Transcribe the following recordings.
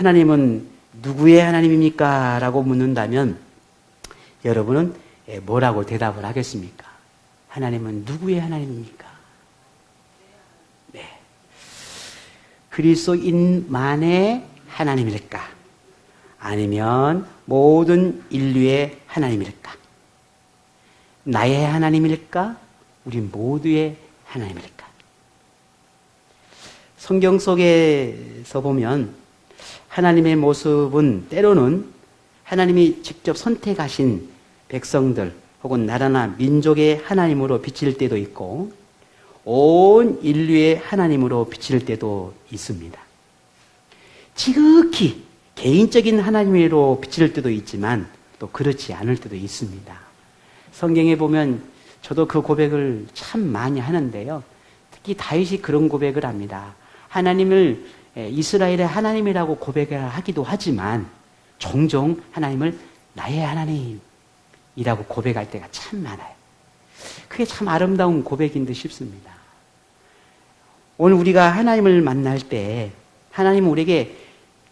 하나님은 누구의 하나님입니까? 라고 묻는다면 여러분은 뭐라고 대답을 하겠습니까? 하나님은 누구의 하나님입니까? 네. 그리스도인만의 하나님일까? 아니면 모든 인류의 하나님일까? 나의 하나님일까? 우리 모두의 하나님일까? 성경 속에서 보면 하나님의 모습은 때로는 하나님이 직접 선택하신 백성들 혹은 나라나 민족의 하나님으로 비칠 때도 있고 온 인류의 하나님으로 비칠 때도 있습니다. 지극히 개인적인 하나님으로 비칠 때도 있지만 또 그렇지 않을 때도 있습니다. 성경에 보면 저도 그 고백을 참 많이 하는데요. 특히 다윗이 그런 고백을 합니다. 하나님을 이스라엘의 하나님이라고 고백을 하기도 하지만 종종 하나님을 나의 하나님이라고 고백할 때가 참 많아요. 그게 참 아름다운 고백인 듯 싶습니다. 오늘 우리가 하나님을 만날 때 하나님은 우리에게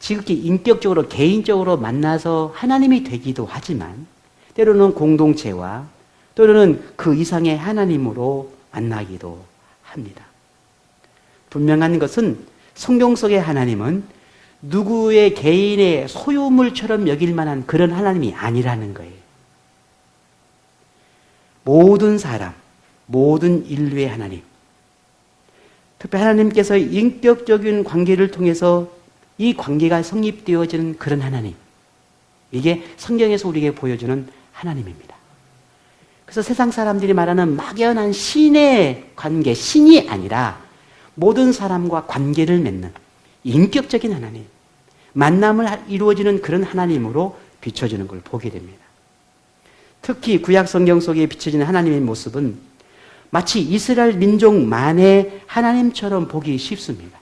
지극히 인격적으로 개인적으로 만나서 하나님이 되기도 하지만 때로는 공동체와 때로는 그 이상의 하나님으로 만나기도 합니다. 분명한 것은 성경 속의 하나님은 누구의 개인의 소유물처럼 여길 만한 그런 하나님이 아니라는 거예요. 모든 사람, 모든 인류의 하나님. 특히 하나님께서 인격적인 관계를 통해서 이 관계가 성립되어지는 그런 하나님. 이게 성경에서 우리에게 보여주는 하나님입니다. 그래서 세상 사람들이 말하는 막연한 신의 관계, 신이 아니라 모든 사람과 관계를 맺는 인격적인 하나님, 만남을 이루어지는 그런 하나님으로 비춰지는 걸 보게 됩니다. 특히 구약 성경 속에 비춰지는 하나님의 모습은 마치 이스라엘 민족만의 하나님처럼 보기 쉽습니다.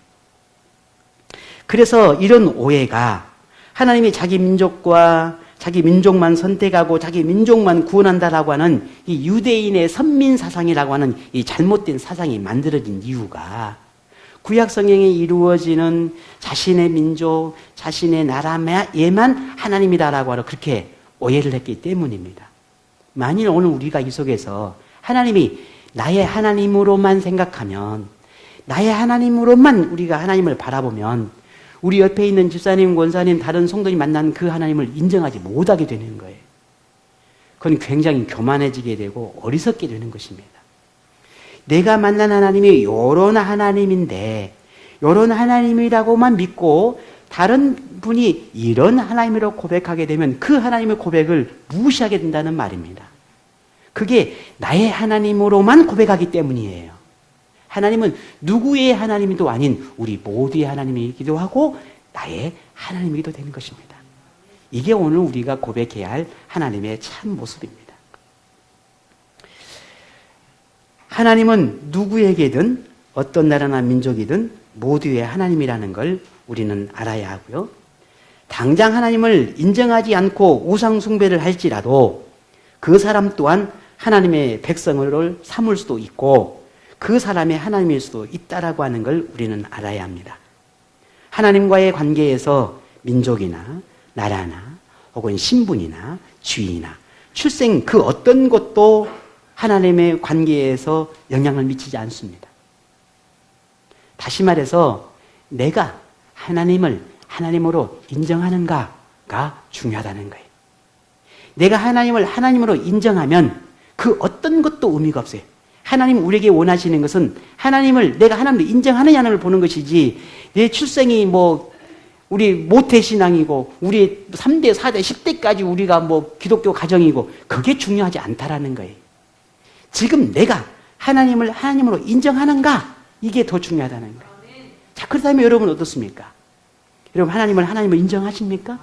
그래서 이런 오해가 하나님이 자기 민족과 자기 민족만 선택하고 자기 민족만 구원한다라고 하는 이 유대인의 선민 사상이라고 하는 이 잘못된 사상이 만들어진 이유가 구약 성경에 이루어지는 자신의 민족, 자신의 나라에만 하나님이다라고 하러 그렇게 오해를 했기 때문입니다. 만일 오늘 우리가 이 속에서 하나님이 나의 하나님으로만 생각하면, 나의 하나님으로만 우리가 하나님을 바라보면 우리 옆에 있는 집사님, 권사님, 다른 성도님 만난 그 하나님을 인정하지 못하게 되는 거예요. 그건 굉장히 교만해지게 되고 어리석게 되는 것입니다. 내가 만난 하나님이 요런 하나님인데 요런 하나님이라고만 믿고 다른 분이 이런 하나님으로 고백하게 되면 그 하나님의 고백을 무시하게 된다는 말입니다. 그게 나의 하나님으로만 고백하기 때문이에요. 하나님은 누구의 하나님도 아닌 우리 모두의 하나님이기도 하고 나의 하나님이기도 되는 것입니다. 이게 오늘 우리가 고백해야 할 하나님의 참 모습입니다. 하나님은 누구에게든 어떤 나라나 민족이든 모두의 하나님이라는 걸 우리는 알아야 하고요. 당장 하나님을 인정하지 않고 우상 숭배를 할지라도 그 사람 또한 하나님의 백성을 삼을 수도 있고 그 사람의 하나님일 수도 있다라고 하는 걸 우리는 알아야 합니다. 하나님과의 관계에서 민족이나 나라나 혹은 신분이나 지위나 출생 그 어떤 것도 하나님의 관계에서 영향을 미치지 않습니다. 다시 말해서 내가 하나님을 하나님으로 인정하는가가 중요하다는 거예요. 내가 하나님을 하나님으로 인정하면 그 어떤 것도 의미가 없어요. 하나님 우리에게 원하시는 것은 하나님을 내가 하나님을 인정하느냐를 보는 것이지 내 출생이 우리 모태신앙이고 우리 3대, 4대, 10대까지 우리가 기독교 가정이고 그게 중요하지 않다라는 거예요. 지금 내가 하나님을 하나님으로 인정하는가 이게 더 중요하다는 거예요. 자, 그렇다면 여러분 어떻습니까? 여러분 하나님을 하나님으로 인정하십니까?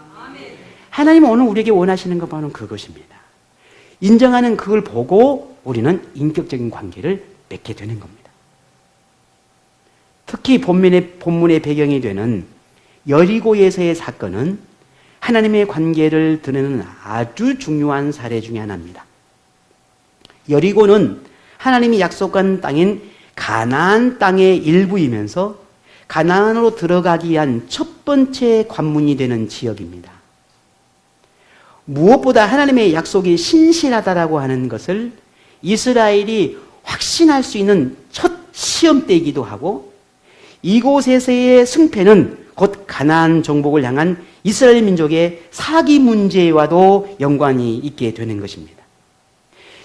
하나님은 오늘 우리에게 원하시는 것 바로 그것입니다. 인정하는 그걸 보고 우리는 인격적인 관계를 맺게 되는 겁니다. 특히 본문의 배경이 되는 여리고에서의 사건은 하나님의 관계를 드러내는 아주 중요한 사례 중에 하나입니다. 여리고는 하나님이 약속한 땅인 가나안 땅의 일부이면서 가나안으로 들어가기 위한 첫 번째 관문이 되는 지역입니다. 무엇보다 하나님의 약속이 신실하다라고 하는 것을 이스라엘이 확신할 수 있는 첫 시험대이기도 하고, 이곳에서의 승패는 곧 가나안 정복을 향한 이스라엘 민족의 사기 문제와도 연관이 있게 되는 것입니다.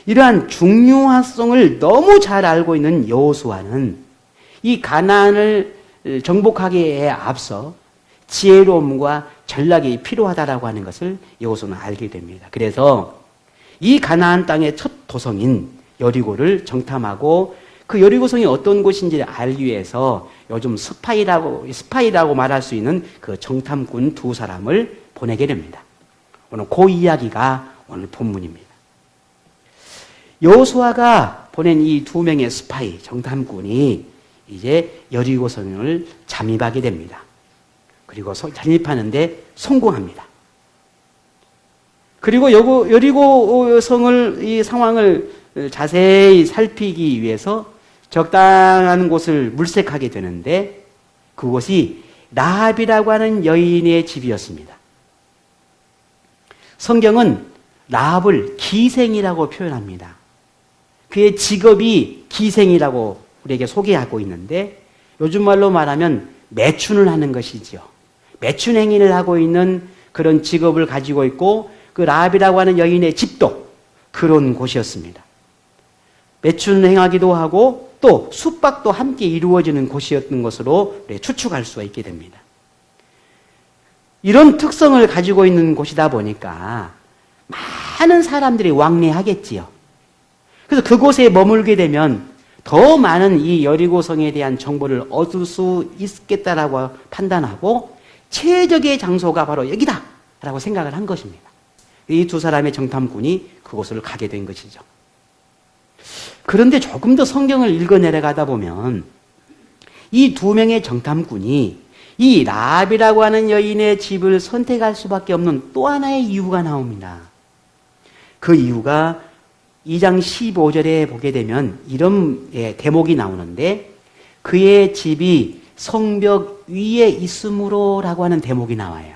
이러한 중요성을 너무 잘 알고 있는 여호수아는 이 가나안을 정복하기에 앞서 지혜로움과 전략이 필요하다라고 하는 것을 여호수아는 알게 됩니다. 그래서 이 가나안 땅의 첫 도성인 여리고를 정탐하고 그 여리고성이 어떤 곳인지를 알기 위해서 요즘 스파이라고 말할 수 있는 그 정탐꾼 두 사람을 보내게 됩니다. 오늘 그 이야기가 오늘 본문입니다. 여호수아가 보낸 이 두 명의 스파이, 정탐꾼이 이제 여리고성을 잠입하게 됩니다. 그리고 잠입하는데 성공합니다. 그리고 여리고성을 이 상황을 자세히 살피기 위해서 적당한 곳을 물색하게 되는데 그곳이 라합이라고 하는 여인의 집이었습니다. 성경은 라합을 기생이라고 표현합니다. 그의 직업이 기생이라고 우리에게 소개하고 있는데 요즘 말로 말하면 매춘을 하는 것이지요. 매춘 행위를 하고 있는 그런 직업을 가지고 있고 그 라합이라고 하는 여인의 집도 그런 곳이었습니다. 매춘 행하기도 하고 또 숙박도 함께 이루어지는 곳이었던 것으로 추측할 수가 있게 됩니다. 이런 특성을 가지고 있는 곳이다 보니까 많은 사람들이 왕래하겠지요. 그래서 그곳에 머물게 되면 더 많은 이 여리고성에 대한 정보를 얻을 수 있겠다라고 판단하고 최적의 장소가 바로 여기다 라고 생각을 한 것입니다. 이 두 사람의 정탐꾼이 그곳을 가게 된 것이죠. 그런데 조금 더 성경을 읽어 내려가다 보면 이 두 명의 정탐꾼이 이 라합이라고 하는 여인의 집을 선택할 수밖에 없는 또 하나의 이유가 나옵니다. 그 이유가 2장 15절에 보게 되면 이런 대목이 나오는데 그의 집이 성벽 위에 있으므로 라고 하는 대목이 나와요.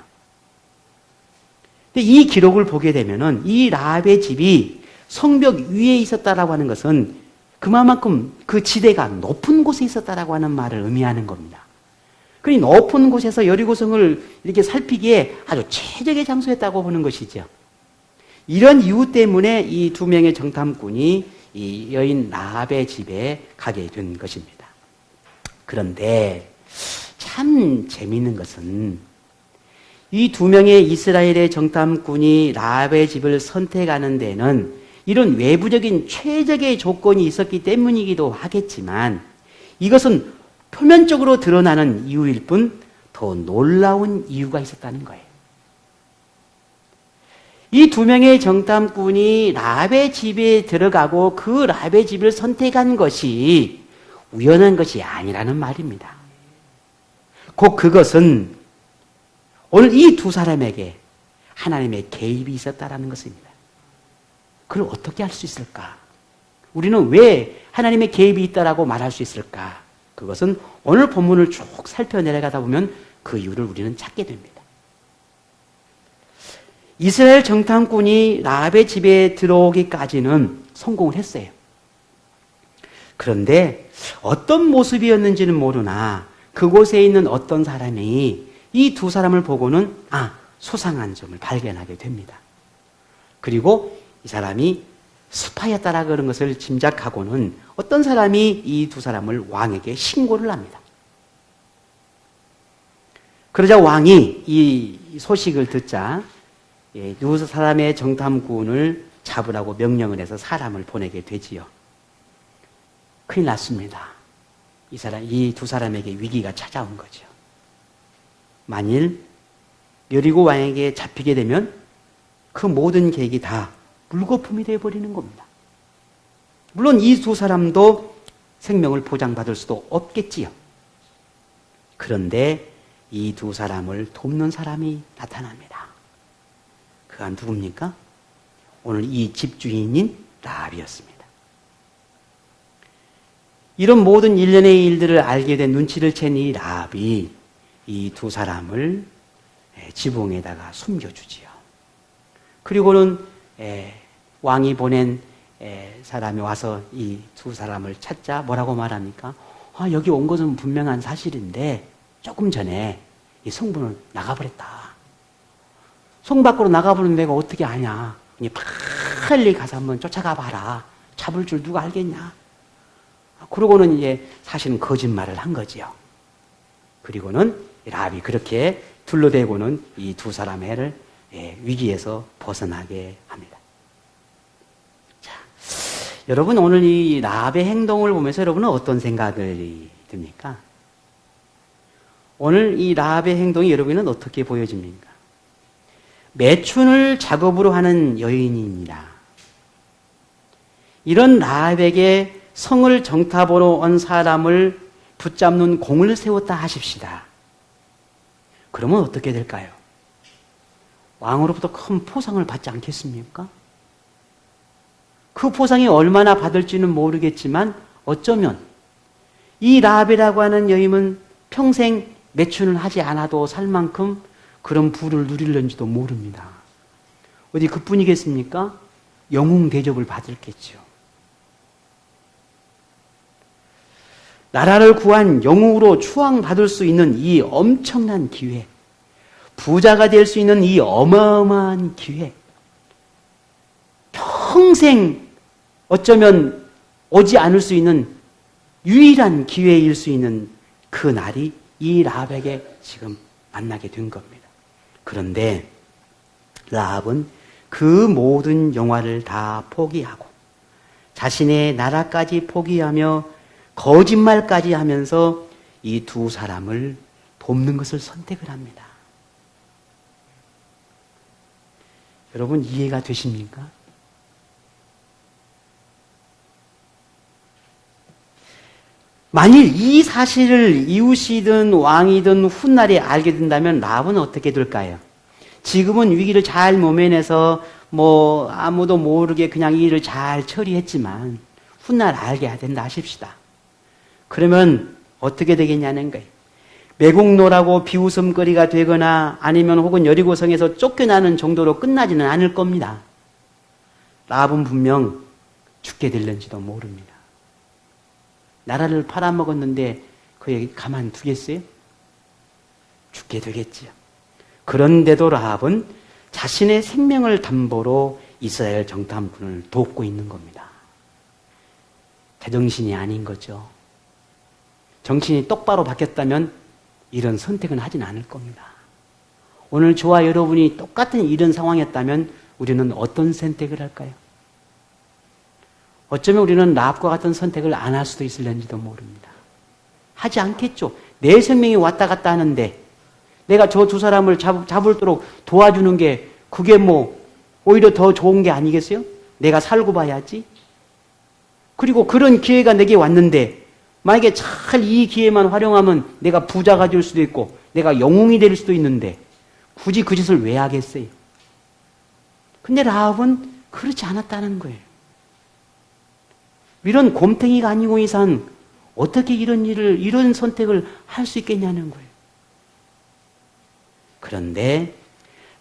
근데 이 기록을 보게 되면은 이 라합의 집이 성벽 위에 있었다라고 하는 것은 그만큼 그 지대가 높은 곳에 있었다라고 하는 말을 의미하는 겁니다. 그러니 높은 곳에서 여리고성을 이렇게 살피기에 아주 최적의 장소였다고 보는 것이죠. 이런 이유 때문에 이 두 명의 정탐꾼이 이 여인 라합의 집에 가게 된 것입니다. 그런데 참 재미있는 것은 이 두 명의 이스라엘의 정탐꾼이 라합의 집을 선택하는 데는 이런 외부적인 최적의 조건이 있었기 때문이기도 하겠지만 이것은 표면적으로 드러나는 이유일 뿐 더 놀라운 이유가 있었다는 거예요. 이 두 명의 정탐꾼이 라합의 집에 들어가고 그 라합의 집을 선택한 것이 우연한 것이 아니라는 말입니다. 곧 그것은 오늘 이 두 사람에게 하나님의 개입이 있었다라는 것입니다. 그걸 어떻게 할 수 있을까? 우리는 왜 하나님의 개입이 있다라고 말할 수 있을까? 그것은 오늘 본문을 쭉 살펴내려가다 보면 그 이유를 우리는 찾게 됩니다. 이스라엘 정탐꾼이 라합의 집에 들어오기까지는 성공을 했어요. 그런데 어떤 모습이었는지는 모르나 그곳에 있는 어떤 사람이 이 두 사람을 보고는 소상한 점을 발견하게 됩니다. 그리고 이 사람이 스파이였다라 그런 것을 짐작하고는 어떤 사람이 이 두 사람을 왕에게 신고를 합니다. 그러자 왕이 이 소식을 듣자 두 사람의 정탐꾼을 잡으라고 명령을 해서 사람을 보내게 되지요. 큰일 났습니다. 이 두 사람에게 위기가 찾아온 거죠. 만일 여리고 왕에게 잡히게 되면 그 모든 계획이 다 물거품이 되어버리는 겁니다. 물론 이 두 사람도 생명을 보장받을 수도 없겠지요. 그런데 이 두 사람을 돕는 사람이 나타납니다. 그가 누굽니까? 오늘 이 집주인인 라합이었습니다. 이런 모든 일련의 일들을 알게 된 눈치를 챈 이 라합이 이 두 사람을 지붕에다가 숨겨주지요. 그리고는 왕이 보낸 사람이 와서 이 두 사람을 찾자 뭐라고 말합니까? 여기 온 것은 분명한 사실인데 조금 전에 이 성문을 나가버렸다. 성 밖으로 나가버리는 내가 어떻게 아냐. 빨리 가서 한번 쫓아가 봐라. 잡을 줄 누가 알겠냐. 그러고는 이제 사실은 거짓말을 한 거지요. 그리고는 라합이 그렇게 둘러대고는 이 두 사람의 해를 위기에서 벗어나게 합니다. 자, 여러분 오늘 이 라합의 행동을 보면서 여러분은 어떤 생각이 듭니까? 오늘 이 라합의 행동이 여러분은 어떻게 보여집니까? 매춘을 작업으로 하는 여인입니다. 이런 라합에게 성을 정탐하러 온 사람을 붙잡는 공을 세웠다 하십시다. 그러면 어떻게 될까요? 왕으로부터 큰 포상을 받지 않겠습니까? 그 포상이 얼마나 받을지는 모르겠지만 어쩌면 이 라합이라고 하는 여인은 평생 매춘을 하지 않아도 살 만큼 그런 부를 누릴는지도 모릅니다. 어디 그뿐이겠습니까? 영웅 대접을 받을겠죠. 나라를 구한 영웅으로 추앙받을 수 있는 이 엄청난 기회, 부자가 될 수 있는 이 어마어마한 기회, 평생 어쩌면 오지 않을 수 있는 유일한 기회일 수 있는 그 날이 이 라합에게 지금 만나게 된 겁니다. 그런데 라합은 그 모든 영화를 다 포기하고 자신의 나라까지 포기하며 거짓말까지 하면서 이 두 사람을 돕는 것을 선택을 합니다. 여러분 이해가 되십니까? 만일 이 사실을 이웃이든 왕이든 훗날에 알게 된다면 라합은 어떻게 될까요? 지금은 위기를 잘 모면해서 아무도 모르게 그냥 이 일을 잘 처리했지만 훗날 알게 된다 하십시다. 그러면 어떻게 되겠냐는 거예요. 매국노라고 비웃음거리가 되거나 아니면 혹은 여리고성에서 쫓겨나는 정도로 끝나지는 않을 겁니다. 라합은 분명 죽게 될는지도 모릅니다. 나라를 팔아먹었는데 그에게 가만두겠어요? 죽게 되겠지요. 그런데도 라합은 자신의 생명을 담보로 이스라엘 정탐꾼을 돕고 있는 겁니다. 제정신이 아닌 거죠. 정신이 똑바로 바뀌었다면 이런 선택은 하진 않을 겁니다. 오늘 저와 여러분이 똑같은 이런 상황이었다면 우리는 어떤 선택을 할까요? 어쩌면 우리는 라합과 같은 선택을 안 할 수도 있을는지도 모릅니다. 하지 않겠죠. 내 생명이 왔다 갔다 하는데 내가 저 두 사람을 잡을도록 도와주는 게 그게 오히려 더 좋은 게 아니겠어요? 내가 살고 봐야지. 그리고 그런 기회가 내게 왔는데 만약에 잘 이 기회만 활용하면 내가 부자가 될 수도 있고 내가 영웅이 될 수도 있는데 굳이 그 짓을 왜 하겠어요? 근데 라합은 그렇지 않았다는 거예요. 이런 곰탱이가 아니고 이상 어떻게 이런 선택을 할 수 있겠냐는 거예요. 그런데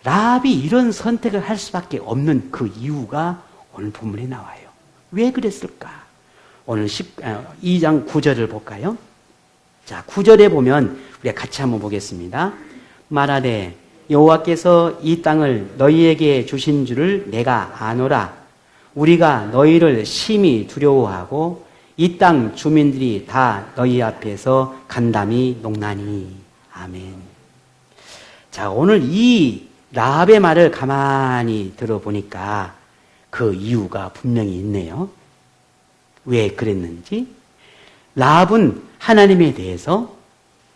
라합이 이런 선택을 할 수밖에 없는 그 이유가 오늘 본문에 나와요. 왜 그랬을까? 오늘 2장 9절을 볼까요? 자, 9절에 보면 우리가 같이 한번 보겠습니다. 말하되 여호와께서 이 땅을 너희에게 주신 줄을 내가 아노라. 우리가 너희를 심히 두려워하고 이 땅 주민들이 다 너희 앞에서 간담이 녹나니. 아멘. 자, 오늘 이 라합의 말을 가만히 들어보니까 그 이유가 분명히 있네요. 왜 그랬는지. 라합은 하나님에 대해서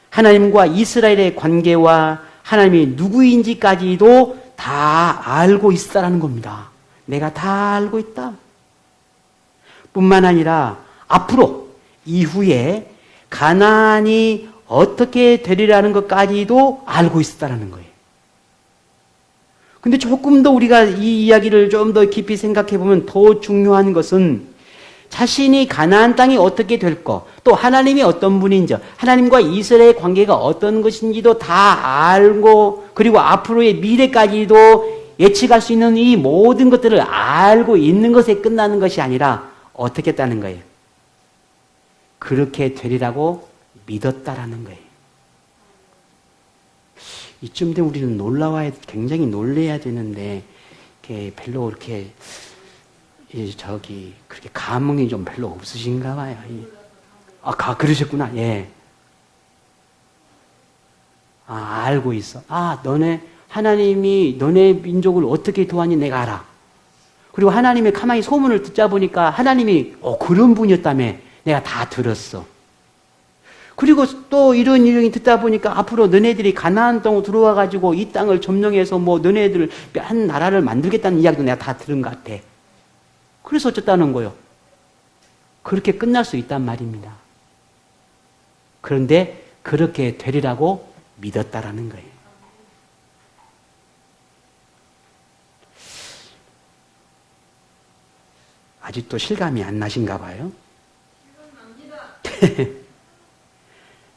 하나님과 이스라엘의 관계와 하나님이 누구인지까지도 다 알고 있다라는 겁니다. 내가 다 알고 있다. 뿐만 아니라 앞으로 이후에 가나안이 어떻게 되리라는 것까지도 알고 있었다는 거예요. 근데 조금 더 우리가 이 이야기를 좀 더 깊이 생각해 보면 더 중요한 것은 자신이 가나안 땅이 어떻게 될 거, 또 하나님이 어떤 분인지, 하나님과 이스라엘의 관계가 어떤 것인지도 다 알고, 그리고 앞으로의 미래까지도 예측할 수 있는 이 모든 것들을 알고 있는 것에 끝나는 것이 아니라 어떻게 했다는 거예요? 그렇게 되리라고 믿었다라는 거예요. 이쯤 되면 우리는 놀라워야, 굉장히 놀래야 되는데, 별로 그렇게, 그렇게 감흥이 좀 별로 없으신가 봐요. 그러셨구나. 예. 알고 있어. 하나님이 너네 민족을 어떻게 도왔니 내가 알아. 그리고 하나님의 가만히 소문을 듣자 보니까 하나님이 그런 분이었다며 내가 다 들었어. 그리고 또 이런 일이 듣다 보니까 앞으로 너네들이 가나안 땅으로 들어와 가지고 이 땅을 점령해서 너네들 한 나라를 만들겠다는 이야기도 내가 다 들은 것 같아. 그래서 어쨌다는 거요. 그렇게 끝날 수 있단 말입니다. 그런데 그렇게 되리라고 믿었다라는 거예요. 아직도 실감이 안 나신가 봐요.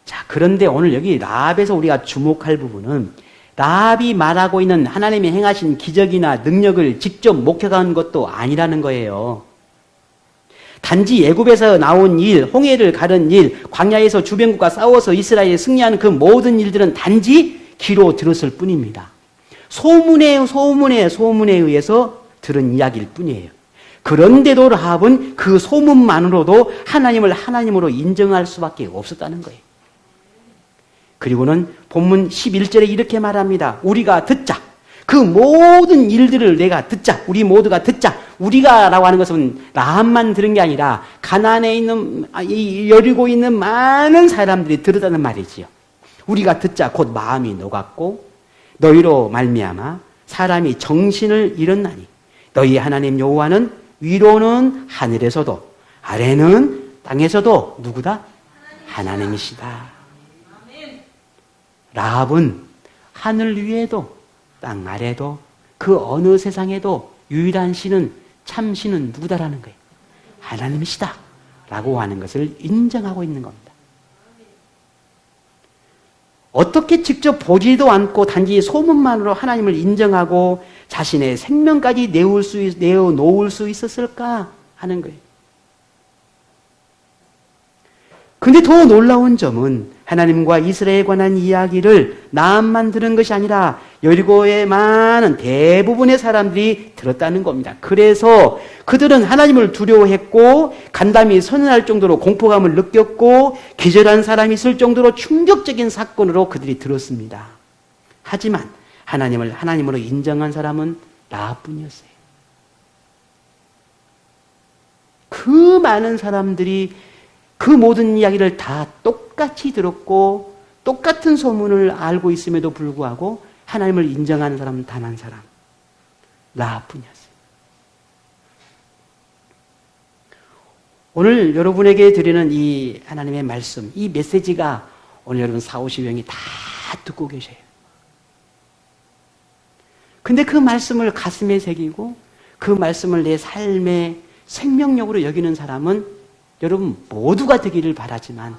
자, 그런데 오늘 여기 라합에서 우리가 주목할 부분은 라합이 말하고 있는 하나님이 행하신 기적이나 능력을 직접 목격한 것도 아니라는 거예요. 단지 애굽에서 나온 일, 홍해를 가른 일, 광야에서 주변국과 싸워서 이스라엘이 승리하는 그 모든 일들은 단지 귀로 들었을 뿐입니다. 소문에 의해서 들은 이야기일 뿐이에요. 그런데도 라합은 그 소문만으로도 하나님을 하나님으로 인정할 수밖에 없었다는 거예요. 그리고는 본문 11절에 이렇게 말합니다. 우리가 듣자. 그 모든 일들을 내가 듣자. 우리 모두가 듣자. 우리가라고 하는 것은 라합만 들은 게 아니라 가나안에 있는 여리고에 있는 많은 사람들이 들었다는 말이지요. 우리가 듣자. 곧 마음이 녹았고 너희로 말미암아 사람이 정신을 잃었나니 너희 하나님 여호와는 위로는 하늘에서도 아래는 땅에서도 누구다? 하나님이시다. 라합은 하늘 위에도 땅 아래도 그 어느 세상에도 유일한 신은 참 신은 누구다라는 거예요. 하나님이시다 라고 하는 것을 인정하고 있는 겁니다. 어떻게 직접 보지도 않고 단지 소문만으로 하나님을 인정하고 자신의 생명까지 내어놓을 수 있었을까 하는 거예요. 근데 더 놀라운 점은 하나님과 이스라엘에 관한 이야기를 라합만 들은 것이 아니라 여리고의 많은 대부분의 사람들이 들었다는 겁니다. 그래서 그들은 하나님을 두려워했고 간담이 선언할 정도로 공포감을 느꼈고 기절한 사람이 있을 정도로 충격적인 사건으로 그들이 들었습니다. 하지만 하나님을 하나님으로 인정한 사람은 라합뿐이었어요. 그 많은 사람들이 그 모든 이야기를 다 똑같이 들었고 똑같은 소문을 알고 있음에도 불구하고 하나님을 인정하는 사람은 단 한 사람, 라합뿐이었어요. 오늘 여러분에게 드리는 이 하나님의 말씀, 이 메시지가 오늘 여러분 40~50명이 다 듣고 계셔요. 근데 그 말씀을 가슴에 새기고 그 말씀을 내 삶의 생명력으로 여기는 사람은 여러분 모두가 되기를 바라지만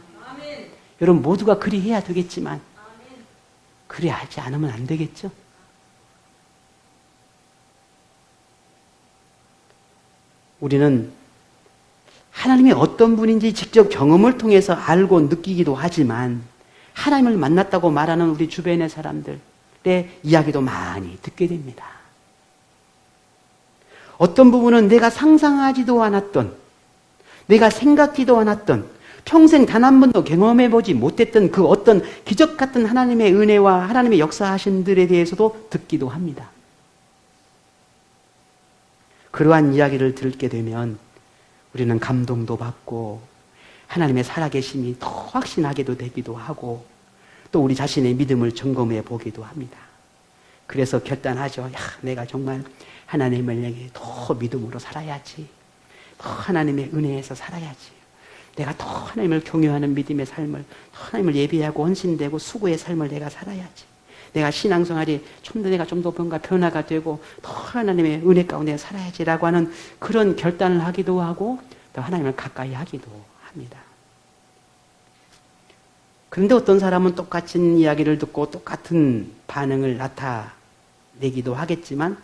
여러분 모두가 그리 해야 되겠지만 그리 하지 않으면 안 되겠죠? 우리는 하나님이 어떤 분인지 직접 경험을 통해서 알고 느끼기도 하지만 하나님을 만났다고 말하는 우리 주변의 사람들의 이야기도 많이 듣게 됩니다. 어떤 부분은 내가 상상하지도 않았던, 내가 생각지도 않았던, 평생 단 한 번도 경험해보지 못했던 그 어떤 기적 같은 하나님의 은혜와 하나님의 역사하신들에 대해서도 듣기도 합니다. 그러한 이야기를 듣게 되면 우리는 감동도 받고 하나님의 살아계심이 더 확신하게도 되기도 하고 또 우리 자신의 믿음을 점검해 보기도 합니다. 그래서 결단하죠. 내가 정말 하나님을 더 믿음으로 살아야지. 더 하나님의 은혜에서 살아야지. 내가 더 하나님을 경외하는 믿음의 삶을, 하나님을 예배하고 헌신되고 수고의 삶을 내가 살아야지. 내가 신앙생활이 내가 좀 더 뭔가 변화가 되고 더 하나님의 은혜 가운데 살아야지라고 하는 그런 결단을 하기도 하고 더 하나님을 가까이 하기도 합니다. 그런데 어떤 사람은 똑같은 이야기를 듣고 똑같은 반응을 나타내기도 하겠지만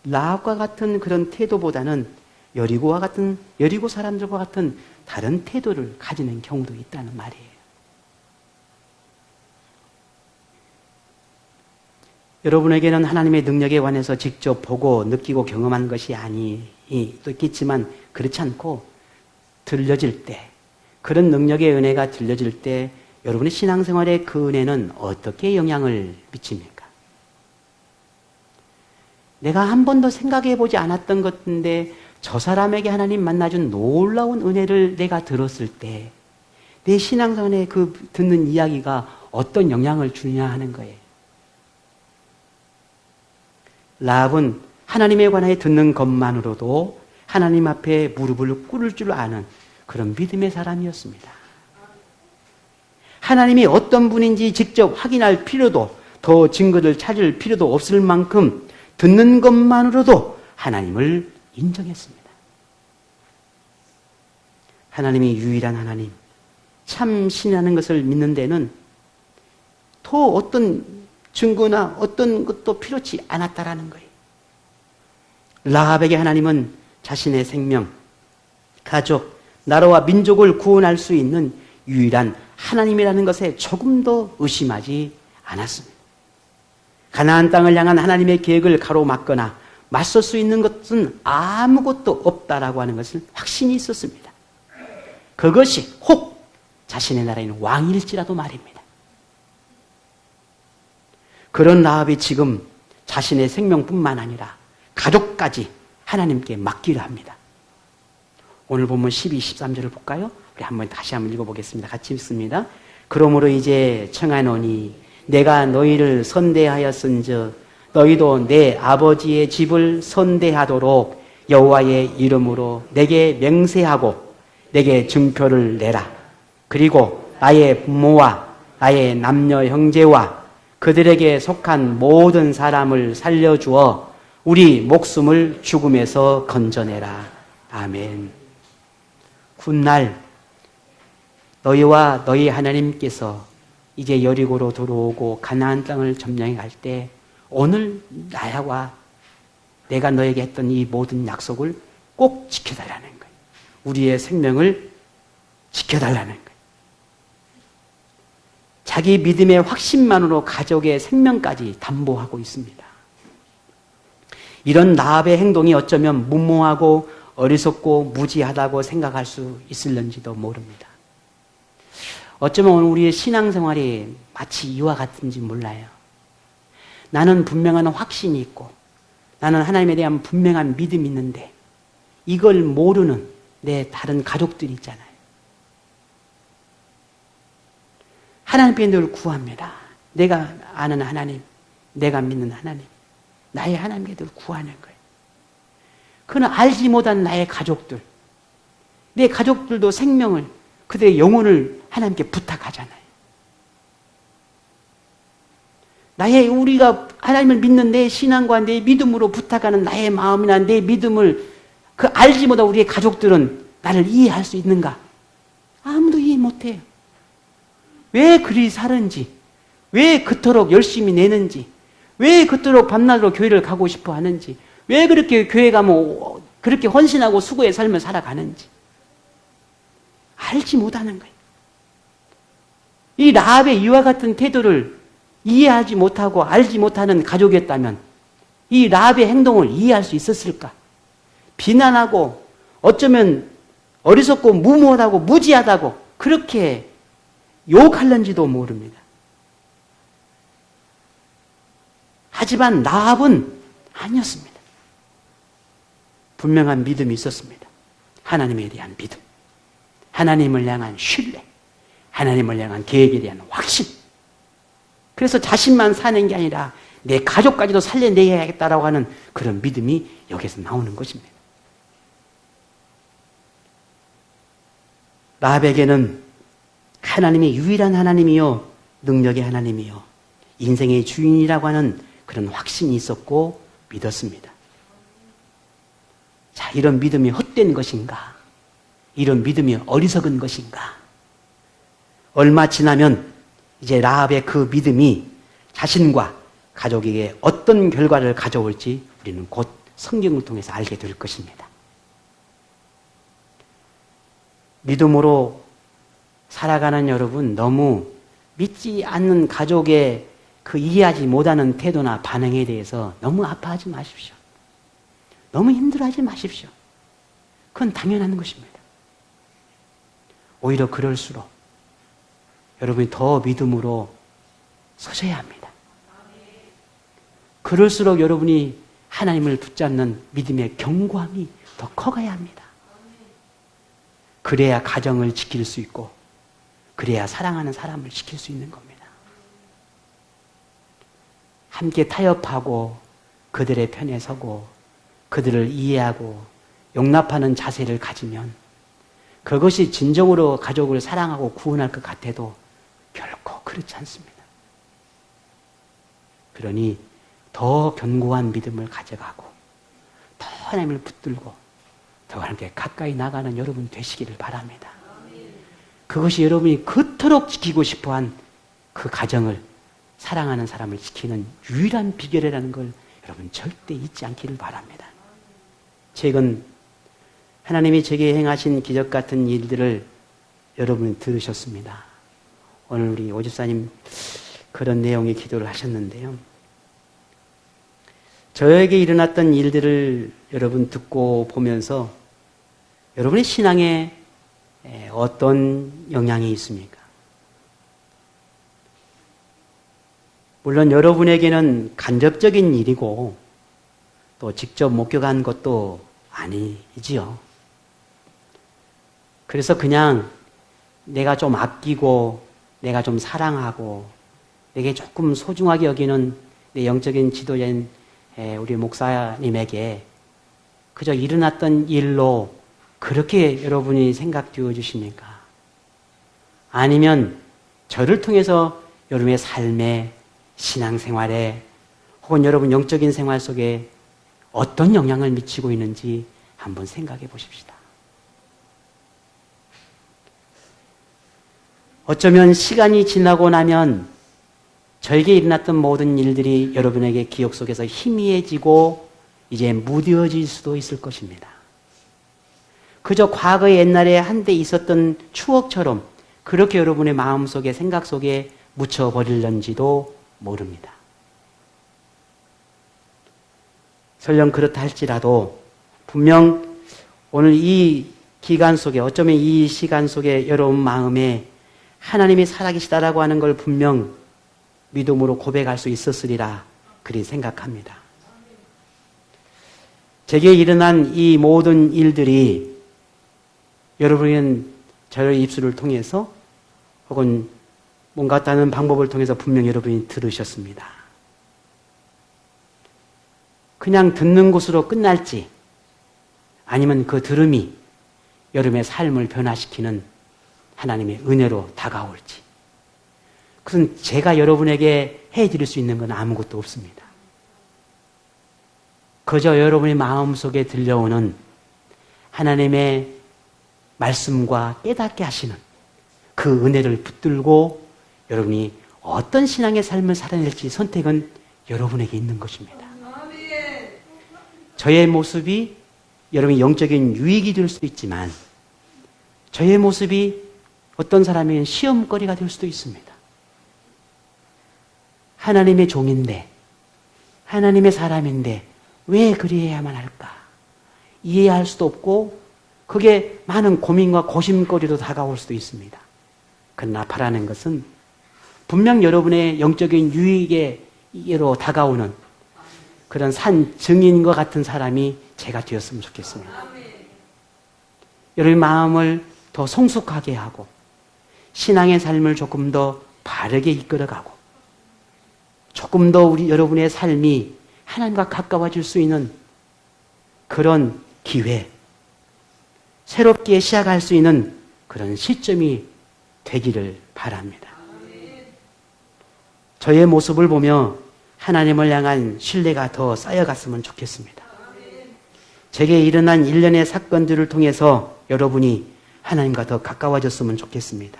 라합과 같은 그런 태도보다는 여리고 사람들과 같은 다른 태도를 가지는 경우도 있다는 말이에요. 여러분에게는 하나님의 능력에 관해서 직접 보고 느끼고 경험한 것이 또 있겠지만 그렇지 않고 들려질 때, 그런 능력의 은혜가 들려질 때 여러분의 신앙생활에 그 은혜는 어떻게 영향을 미칩니까? 내가 한 번도 생각해 보지 않았던 것인데 저 사람에게 하나님 만나준 놀라운 은혜를 내가 들었을 때 내 신앙생활에 그 듣는 이야기가 어떤 영향을 주느냐 하는 거예요. 라합은 하나님에 관하여 듣는 것만으로도 하나님 앞에 무릎을 꿇을 줄 아는 그런 믿음의 사람이었습니다. 하나님이 어떤 분인지 직접 확인할 필요도, 더 증거를 찾을 필요도 없을 만큼 듣는 것만으로도 하나님을 인정했습니다. 하나님이 유일한 하나님, 참 신이라는 것을 믿는 데는 더 어떤 증거나 어떤 것도 필요치 않았다라는 거예요. 라합에게 하나님은 자신의 생명, 가족, 나라와 민족을 구원할 수 있는 유일한 하나님이라는 것에 조금 더 의심하지 않았습니다. 가나안 땅을 향한 하나님의 계획을 가로막거나 맞설 수 있는 것은 아무것도 없다라고 하는 것을 확신이 있었습니다. 그것이 혹 자신의 나라에 있는 왕일지라도 말입니다. 그런 라합이 지금 자신의 생명뿐만 아니라 가족까지 하나님께 맡기려 합니다. 오늘 본문 12, 13절을 볼까요? 우리 다시 한번 읽어보겠습니다. 같이 읽습니다. 그러므로 이제 청하노니 내가 너희를 선대하였은즉 너희도 내 아버지의 집을 선대하도록 여호와의 이름으로 내게 맹세하고 내게 증표를 내라. 그리고 나의 부모와 나의 남녀 형제와 그들에게 속한 모든 사람을 살려주어 우리 목숨을 죽음에서 건져내라. 아멘. 훗날 너희와 너희 하나님께서 이제 여리고로 들어오고 가나안 땅을 점령해 갈 때 오늘 나와 내가 너에게 했던 이 모든 약속을 꼭 지켜달라는 거예요. 우리의 생명을 지켜달라는 거예요. 자기 믿음의 확신만으로 가족의 생명까지 담보하고 있습니다. 이런 라합의 행동이 어쩌면 무모하고 어리석고 무지하다고 생각할 수 있을는지도 모릅니다. 어쩌면 우리의 신앙생활이 마치 이와 같은지 몰라요. 나는 분명한 확신이 있고 나는 하나님에 대한 분명한 믿음이 있는데 이걸 모르는 내 다른 가족들이 있잖아요. 하나님께 늘 구합니다. 내가 아는 하나님, 내가 믿는 하나님, 나의 하나님께 늘 구하는 거예요. 그는 알지 못한 나의 가족들, 내 가족들도 생명을, 그들의 영혼을 하나님께 부탁하잖아요. 우리가 하나님을 믿는 내 신앙과 내 믿음으로 부탁하는 나의 마음이나 내 믿음을 그 알지 못한 우리의 가족들은 나를 이해할 수 있는가? 아무도 이해 못해요. 왜 그리 사는지, 왜 그토록 열심히 내는지, 왜 그토록 밤낮으로 교회를 가고 싶어 하는지, 왜 그렇게 교회 가면 그렇게 헌신하고 수고의 삶을 살아가는지 알지 못하는 거예요. 이 라합의 이와 같은 태도를 이해하지 못하고 알지 못하는 가족이었다면 이 라합의 행동을 이해할 수 있었을까? 비난하고 어쩌면 어리석고 무모하다고 무지하다고 그렇게 욕할는지도 모릅니다. 하지만 라합은 아니었습니다. 분명한 믿음이 있었습니다. 하나님에 대한 믿음, 하나님을 향한 신뢰, 하나님을 향한 계획에 대한 확신. 그래서 자신만 사는 게 아니라 내 가족까지도 살려내야겠다라고 하는 그런 믿음이 여기서 나오는 것입니다. 라합에게는 하나님이 유일한 하나님이요, 능력의 하나님이요, 인생의 주인이라고 하는 그런 확신이 있었고 믿었습니다. 자, 이런 믿음이 헛된 것인가? 이런 믿음이 어리석은 것인가? 얼마 지나면 이제 라합의 그 믿음이 자신과 가족에게 어떤 결과를 가져올지 우리는 곧 성경을 통해서 알게 될 것입니다. 믿음으로 살아가는 여러분, 너무 믿지 않는 가족의 그 이해하지 못하는 태도나 반응에 대해서 너무 아파하지 마십시오. 너무 힘들어하지 마십시오. 그건 당연한 것입니다. 오히려 그럴수록 여러분이 더 믿음으로 서셔야 합니다. 그럴수록 여러분이 하나님을 붙잡는 믿음의 견고함이 더 커가야 합니다. 그래야 가정을 지킬 수 있고 그래야 사랑하는 사람을 지킬 수 있는 겁니다. 함께 타협하고 그들의 편에 서고 그들을 이해하고 용납하는 자세를 가지면 그것이 진정으로 가족을 사랑하고 구원할 것 같아도 결코 그렇지 않습니다. 그러니 더 견고한 믿음을 가져가고 더 하나님을 붙들고 더 하나님께 가까이 나가는 여러분 되시기를 바랍니다. 그것이 여러분이 그토록 지키고 싶어한 그 가정을 사랑하는 사람을 지키는 유일한 비결이라는 걸 여러분 절대 잊지 않기를 바랍니다. 최근 하나님이 제게 행하신 기적 같은 일들을 여러분이 들으셨습니다. 오늘 우리 오집사님 그런 내용의 기도를 하셨는데요. 저에게 일어났던 일들을 여러분 듣고 보면서 여러분의 신앙에 어떤 영향이 있습니까? 물론 여러분에게는 간접적인 일이고 또 직접 목격한 것도 아니지요. 그래서 그냥 내가 좀 아끼고 내가 좀 사랑하고 내게 조금 소중하게 여기는 내 영적인 지도자인 우리 목사님에게 그저 일어났던 일로 그렇게 여러분이 생각되어 주십니까? 아니면 저를 통해서 여러분의 삶에, 신앙생활에 혹은 여러분 영적인 생활 속에 어떤 영향을 미치고 있는지 한번 생각해 보십시다. 어쩌면 시간이 지나고 나면 저에게 일어났던 모든 일들이 여러분에게 기억 속에서 희미해지고 이제 무뎌질 수도 있을 것입니다. 그저 과거 옛날에 한때 있었던 추억처럼 그렇게 여러분의 마음속에 생각 속에 묻혀버릴런지도 모릅니다. 설령 그렇다 할지라도 분명 오늘 이 기간 속에 어쩌면 이 시간 속에 여러분 마음에 하나님이 살아계시다라고 하는 걸 분명 믿음으로 고백할 수 있었으리라 그리 생각합니다. 제게 일어난 이 모든 일들이 여러분은 저의 입술을 통해서 혹은 뭔가 다른 방법을 통해서 분명 여러분이 들으셨습니다. 그냥 듣는 것으로 끝날지 아니면 그 들음이 여러분의 삶을 변화시키는 하나님의 은혜로 다가올지 그것은 제가 여러분에게 해드릴 수 있는 건 아무것도 없습니다. 그저 여러분의 마음속에 들려오는 하나님의 말씀과 깨닫게 하시는 그 은혜를 붙들고 여러분이 어떤 신앙의 삶을 살아낼지 선택은 여러분에게 있는 것입니다. 저의 모습이 여러분의 영적인 유익이 될 수도 있지만 저의 모습이 어떤 사람에게는 시험거리가 될 수도 있습니다. 하나님의 종인데 하나님의 사람인데 왜 그리해야만 할까? 이해할 수도 없고 그게 많은 고민과 고심거리로 다가올 수도 있습니다. 그러나 바라는 것은 분명 여러분의 영적인 유익으로 다가오는 그런 산 증인과 같은 사람이 제가 되었으면 좋겠습니다. 여러분의 마음을 더 성숙하게 하고 신앙의 삶을 조금 더 바르게 이끌어가고 조금 더 여러분의 삶이 하나님과 가까워질 수 있는 그런 기회, 새롭게 시작할 수 있는 그런 시점이 되기를 바랍니다. 저의 모습을 보며 하나님을 향한 신뢰가 더 쌓여갔으면 좋겠습니다. 제게 일어난 일련의 사건들을 통해서 여러분이 하나님과 더 가까워졌으면 좋겠습니다.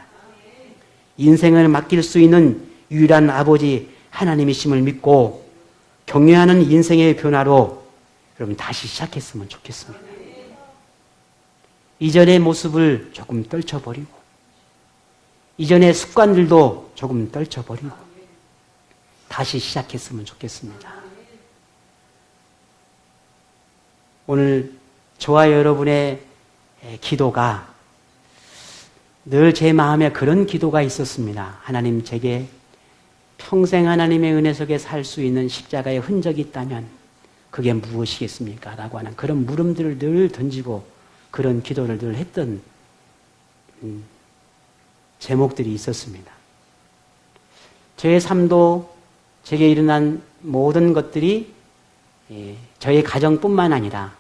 인생을 맡길 수 있는 유일한 아버지 하나님이심을 믿고 격려하는 인생의 변화로 여러분 다시 시작했으면 좋겠습니다. 이전의 모습을 조금 떨쳐버리고 이전의 습관들도 조금 떨쳐버리고 다시 시작했으면 좋겠습니다. 오늘 저와 여러분의 기도가 늘 제 마음에 그런 기도가 있었습니다. 하나님, 제게 평생 하나님의 은혜 속에 살 수 있는 십자가의 흔적이 있다면 그게 무엇이겠습니까? 라고 하는 그런 물음들을 늘 던지고 그런 기도를 늘 했던 제목들이 있었습니다. 저의 삶도 제게 일어난 모든 것들이 저의 가정뿐만 아니라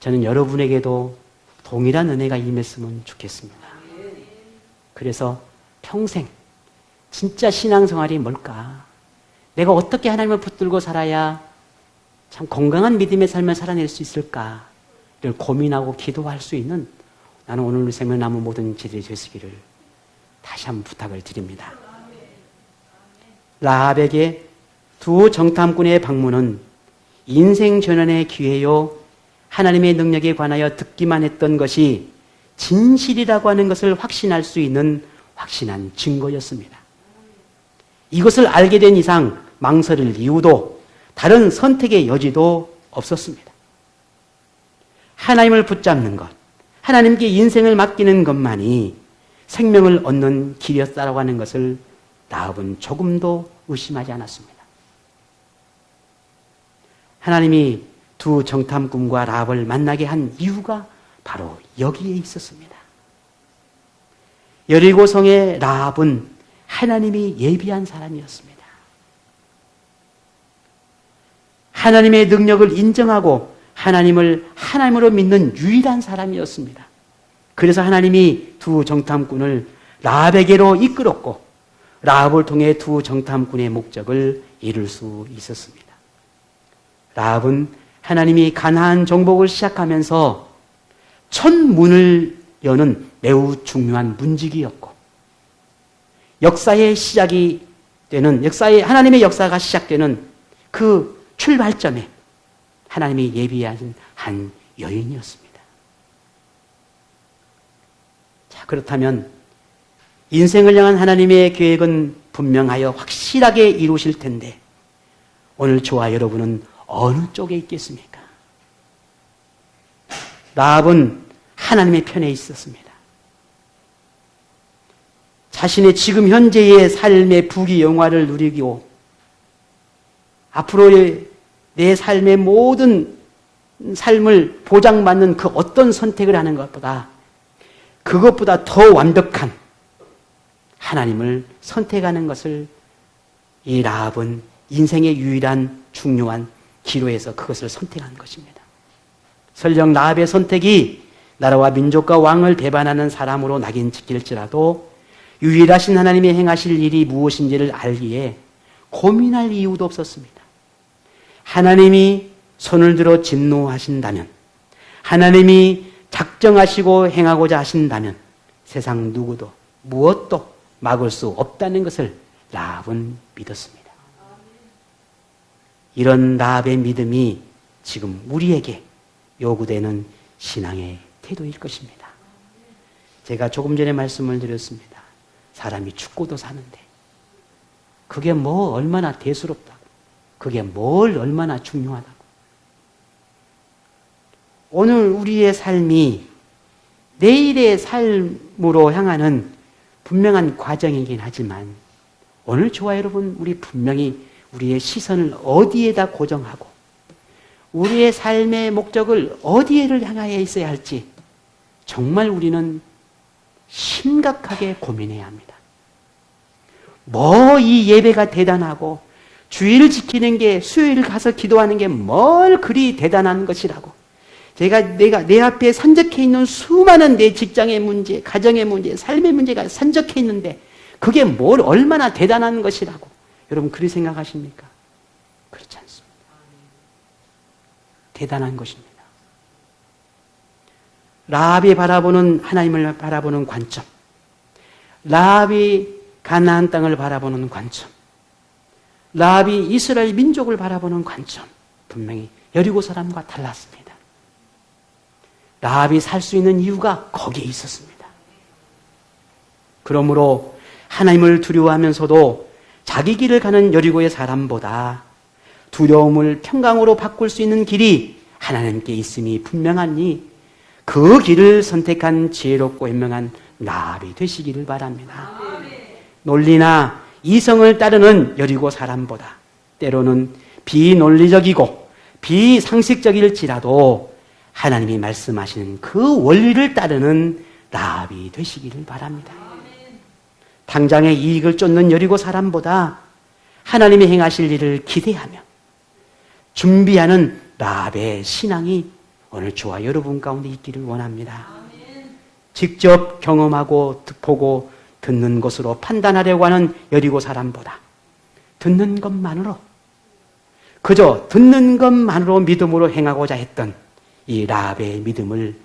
저는 여러분에게도 동일한 은혜가 임했으면 좋겠습니다. 그래서 평생 진짜 신앙생활이 뭘까? 내가 어떻게 하나님을 붙들고 살아야 참 건강한 믿음의 삶을 살아낼 수 있을까? 를 고민하고 기도할 수 있는 나는 오늘 생명나무 모든 지들이 되시기를 다시 한번 부탁을 드립니다. 라합에게 두 정탐꾼의 방문은 인생 전환의 기회요, 하나님의 능력에 관하여 듣기만 했던 것이 진실이라고 하는 것을 확신할 수 있는 확신한 증거였습니다. 이것을 알게 된 이상 망설일 이유도 다른 선택의 여지도 없었습니다. 하나님을 붙잡는 것, 하나님께 인생을 맡기는 것만이 생명을 얻는 길이었다고 하는 것을 라합은 조금도 의심하지 않았습니다. 하나님이 두 정탐꾼과 라합을 만나게 한 이유가 바로 여기에 있었습니다. 여리고성의 라합은 하나님이 예비한 사람이었습니다. 하나님의 능력을 인정하고 하나님을 하나님으로 믿는 유일한 사람이었습니다. 그래서 하나님이 두 정탐꾼을 라합에게로 이끌었고 라합을 통해 두 정탐꾼의 목적을 이룰 수 있었습니다. 라합은 하나님이 가나안 정복을 시작하면서 첫 문을 여는 매우 중요한 문지기였고 역사의 시작이 되는 하나님의 역사가 시작되는 그 출발점에 하나님이 예비하신 한 여인이었습니다. 자, 그렇다면 인생을 향한 하나님의 계획은 분명하여 확실하게 이루실 텐데 오늘 저와 여러분은 어느 쪽에 있겠습니까? 라합은 하나님의 편에 있었습니다. 자신의 지금 현재의 삶의 부귀영화를 누리고 앞으로의 내 삶의 모든 삶을 보장받는 그 어떤 선택을 하는 것보다 그것보다 더 완벽한 하나님을 선택하는 것을 이 라합은 인생의 유일한 중요한 기로에서 그것을 선택한 것입니다. 설령 라합의 선택이 나라와 민족과 왕을 배반하는 사람으로 낙인 찍힐지라도 유일하신 하나님의 행하실 일이 무엇인지를 알기에 고민할 이유도 없었습니다. 하나님이 손을 들어 진노하신다면, 하나님이 작정하시고 행하고자 하신다면 세상 누구도 무엇도 막을 수 없다는 것을 라합은 믿었습니다. 이런 라합의 믿음이 지금 우리에게 요구되는 신앙의 태도일 것입니다. 제가 조금 전에 말씀을 드렸습니다. 사람이 죽고도 사는데 그게 뭐 얼마나 대수롭다고, 그게 뭘 얼마나 중요하다고. 오늘 우리의 삶이 내일의 삶으로 향하는 분명한 과정이긴 하지만 오늘 저와 여러분 우리 분명히 우리의 시선을 어디에다 고정하고 우리의 삶의 목적을 어디에를 향하여 있어야 할지 정말 우리는 심각하게 고민해야 합니다. 뭐 이 예배가 대단하고 주일을 지키는 게, 수요일 가서 기도하는 게 뭘 그리 대단한 것이라고. 내가 내 앞에 산적해 있는 수많은 내 직장의 문제, 가정의 문제, 삶의 문제가 산적해 있는데 그게 뭘 얼마나 대단한 것이라고. 여러분 그리 생각하십니까? 그렇지 않습니다. 대단한 것입니다. 라합이 바라보는 하나님을 바라보는 관점, 라합이 가나안 땅을 바라보는 관점, 라합이 이스라엘 민족을 바라보는 관점, 분명히 여리고 사람과 달랐습니다. 라합이 살 수 있는 이유가 거기에 있었습니다. 그러므로 하나님을 두려워하면서도 자기 길을 가는 여리고의 사람보다 두려움을 평강으로 바꿀 수 있는 길이 하나님께 있음이 분명하니 그 길을 선택한 지혜롭고 현명한 라합이 되시기를 바랍니다. 논리나 이성을 따르는 여리고 사람보다 때로는 비논리적이고 비상식적일지라도 하나님이 말씀하시는 그 원리를 따르는 라합이 되시기를 바랍니다. 당장의 이익을 쫓는 여리고 사람보다 하나님이 행하실 일을 기대하며 준비하는 라합의 신앙이 오늘 저와 여러분 가운데 있기를 원합니다. 직접 경험하고 보고 듣는 것으로 판단하려고 하는 여리고 사람보다 듣는 것만으로, 그저 듣는 것만으로 믿음으로 행하고자 했던 이 라합의 믿음을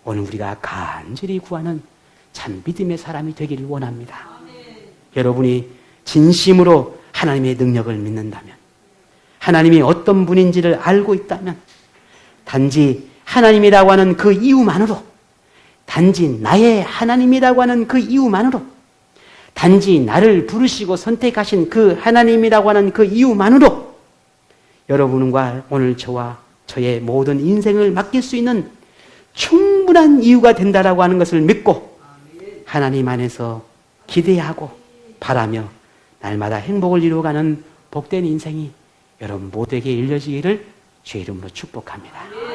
오늘 우리가 간절히 구하는 참 믿음의 사람이 되기를 원합니다. 여러분이 진심으로 하나님의 능력을 믿는다면, 하나님이 어떤 분인지를 알고 있다면, 단지 하나님이라고 하는 그 이유만으로, 단지 나의 하나님이라고 하는 그 이유만으로, 단지 나를 부르시고 선택하신 그 하나님이라고 하는 그 이유만으로 여러분과 오늘 저와 저의 모든 인생을 맡길 수 있는 충분한 이유가 된다라고 하는 것을 믿고 하나님 안에서 기대하고 바라며 날마다 행복을 이루어가는 복된 인생이 여러분 모두에게 일러지기를 주의 이름으로 축복합니다.